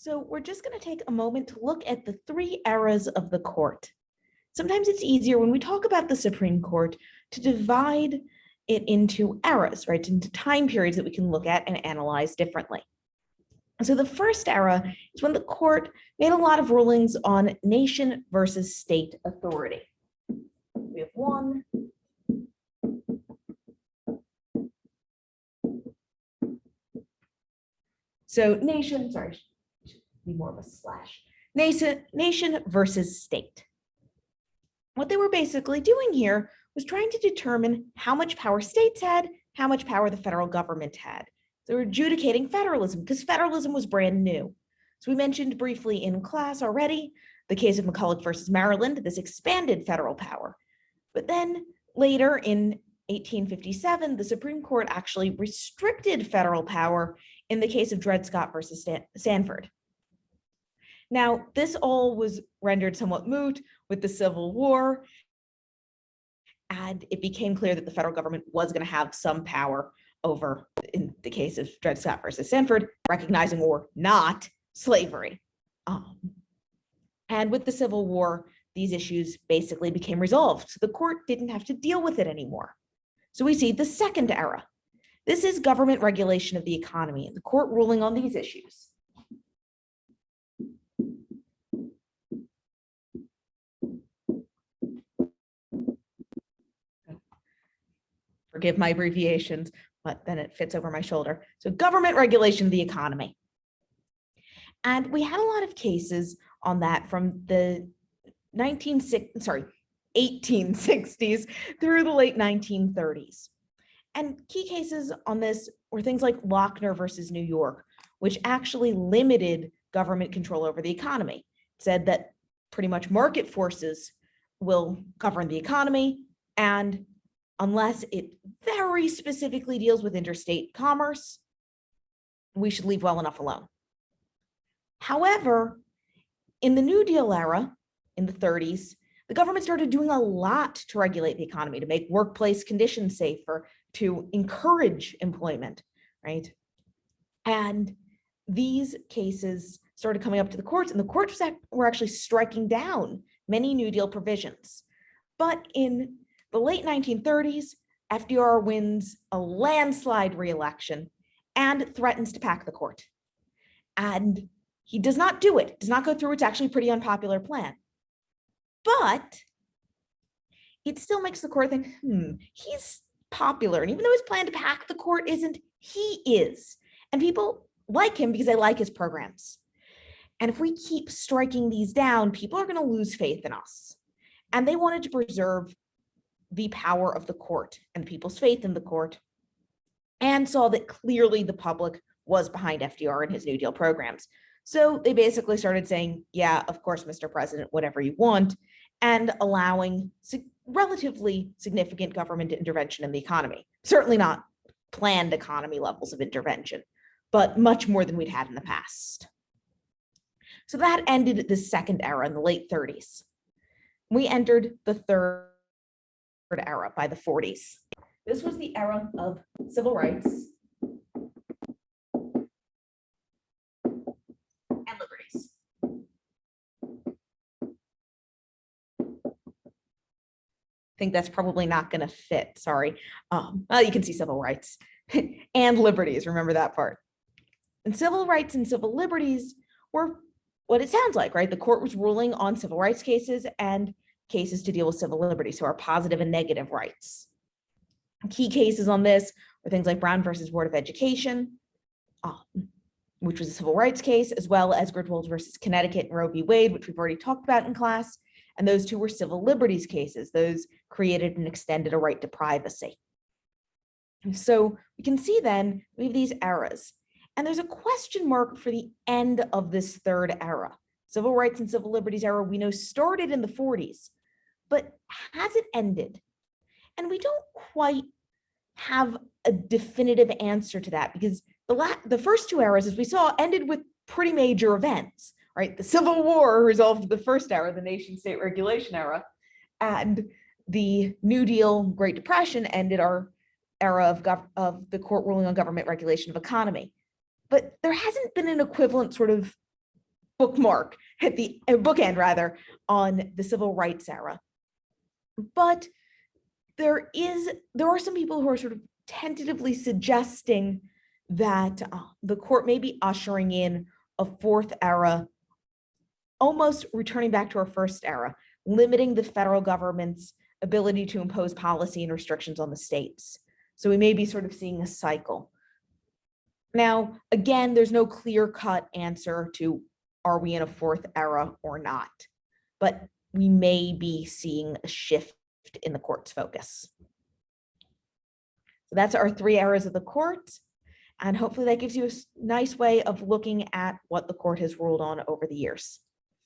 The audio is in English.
So we're just going to take a moment to look at the three eras of the court. Sometimes it's easier when we talk about the Supreme Court to divide it into eras, right? Into time periods that we can look at and analyze differently. So the first era is when the court made a lot of rulings on nation versus state authority. We have one. So nation, sorry, should be more of a slash. Nation versus state. What they were basically doing here was trying to determine how much power states had, how much power the federal government had. They were adjudicating federalism because federalism was brand new. So we mentioned briefly in class already the case of McCulloch versus Maryland. This expanded federal power. But then later in 1857, the Supreme Court actually restricted federal power in the case of Dred Scott versus Sandford. Now, this all was rendered somewhat moot with the Civil War, and it became clear that the federal government was going to have some power over, in the case of Dred Scott versus Sandford, recognizing or not slavery. And with the Civil War, these issues basically became resolved. So the court didn't have to deal with it anymore. So we see the second era. This is government regulation of the economy, and the court ruling on these issues. Forgive my abbreviations, but then it fits over my shoulder. So government regulation of the economy. And we had a lot of cases on that from the 1860s through the late 1930s. And key cases on this were things like Lochner versus New York, which actually limited government control over the economy. It said that pretty much market forces will govern the economy, and unless it very specifically deals with interstate commerce, we should leave well enough alone. However, in the New Deal era, in the 30s, the government started doing a lot to regulate the economy, to make workplace conditions safer, to encourage employment, right? And these cases started coming up to the courts, and the courts were actually striking down many New Deal provisions. But in the late 1930s, FDR wins a landslide re-election and threatens to pack the court. And he does not do it, does not go through. It's actually a pretty unpopular plan. But it still makes the court think, he's popular. And even though his plan to pack the court isn't, he is. And people like him because they like his programs. And if we keep striking these down, people are going to lose faith in us. And they wanted to preserve the power of the court and people's faith in the court, and saw that clearly the public was behind FDR and his New Deal programs. So they basically started saying, yeah, of course, Mr. President, whatever you want, and allowing relatively significant government intervention in the economy. Certainly not planned economy levels of intervention, but much more than we'd had in the past. So that ended the second era in the late 30s. We entered the third era by the 40s. This was the era of civil rights and liberties. I think that's probably not going to fit, sorry. Well, you can see civil rights and liberties, remember that part. And civil rights and civil liberties were what it sounds like, right? The court was ruling on civil rights cases and cases to deal with civil liberties, so our positive and negative rights. Key cases on this were things like Brown versus Board of Education, which was a civil rights case, as well as Griswold versus Connecticut and Roe v. Wade, which we've already talked about in class. And those two were civil liberties cases. Those created and extended a right to privacy. So we can see then we have these eras. And there's a question mark for the end of this third era. Civil rights and civil liberties era, we know, started in the 40s, but has it ended? And we don't quite have a definitive answer to that, because the first two eras, as we saw, ended with pretty major events, right? The Civil War resolved the first era, the nation-state regulation era, and the New Deal, Great Depression ended our era of the court ruling on government regulation of economy. But there hasn't been an equivalent sort of bookmark at the bookend rather on the civil rights era. But there are some people who are sort of tentatively suggesting that the court may be ushering in a fourth era, almost returning back to our first era, limiting the federal government's ability to impose policy and restrictions on the states. So we may be sort of seeing a cycle. Now, again, there's no clear-cut answer to are we in a fourth era or not, but we may be seeing a shift in the court's focus. So that's our 3 eras of the court. And hopefully that gives you a nice way of looking at what the court has ruled on over the years.